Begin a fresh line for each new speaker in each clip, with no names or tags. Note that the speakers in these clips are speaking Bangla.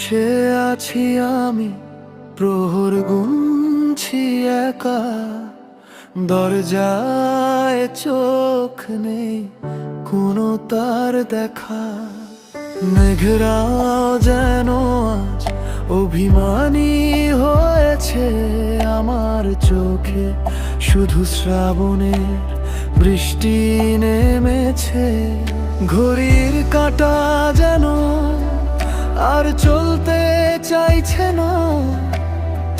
বসে আছি আমি, প্রহর গুনছি একা, দরজায় চোখ নেই কোনো তার দেখা। মেঘরাও যেন আজ অভিমানী হয়েছে, আমার চোখে শুধু শ্রাবণের বৃষ্টি নেমেছে। ঘড়ির কাঁটা যেন আর চলতে চাইছে না,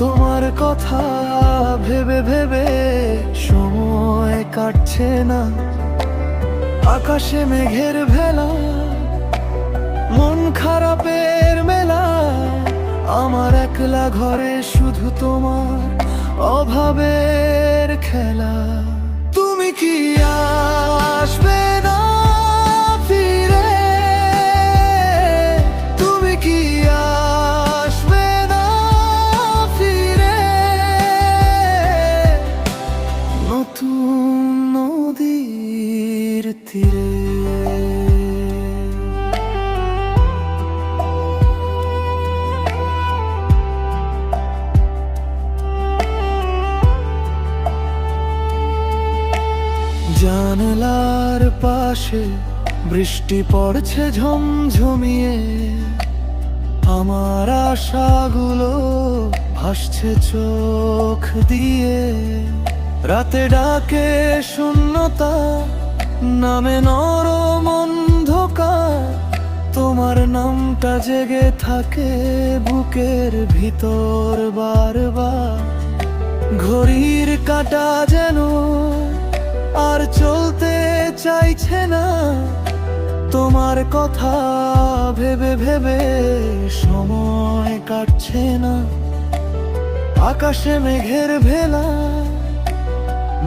তোমার কথা ভেবে ভেবে সময় কাটছে না। আকাশে মেঘের ভেলা, মন খারাপের মেলা, আমার একলা ঘরে শুধু তোমার অভাবের খেলা। তুমি কি আসবে না ফিরে? তুমি কি আসবে না ফিরে? নতুন নদীর তীরে। জানলার পাশে বৃষ্টি পড়ছে ঝমঝমিয়ে, আমার আশাগুলো ভাসছে চোখ দিয়ে। রাতে ডাকে শূন্যতা, নামে নরম অন্ধকার, তোমার নামটা জেগে থাকে বুকের ভিতর বারবার। ঘড়ির কাঁটা যেন আর চলতে চাইছে না, তোমার কথা ভেবে ভেবে সময় কাটছে না। আকাশে মেঘের ভেলা,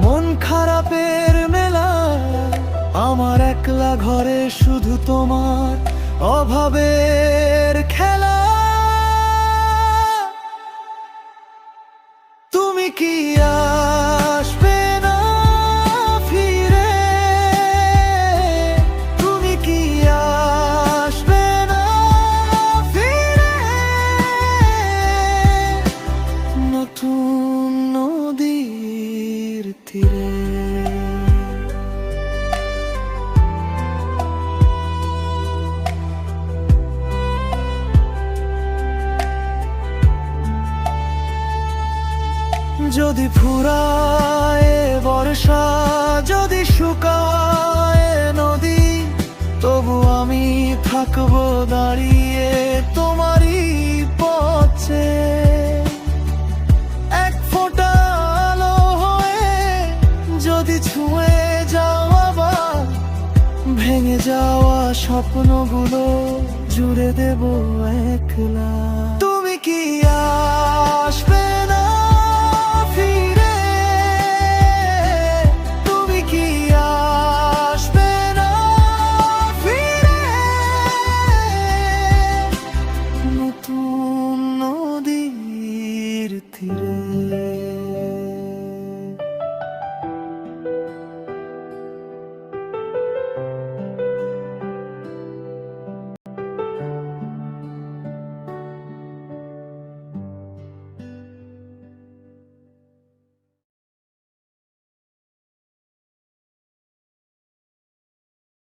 মন খারাপের মেলা, আমার একলা ঘরে শুধু তোমার অভাবের খেলা। তুমি কি আসবে না ফিরে? তুমি কি আসবে না ফিরে? নতুন নদীর তীরে। যদি ফুরায় বর্ষা, যদি শুকায় নদী, তবু আমি থাকবো দাঁড়িয়ে তোমারই পথে। এক ফোঁটা আলো হয়ে যদি ছুঁয়ে যাও আবার, ভেঙে যাওয়া স্বপ্নগুলো জুড়ে দেব একলা।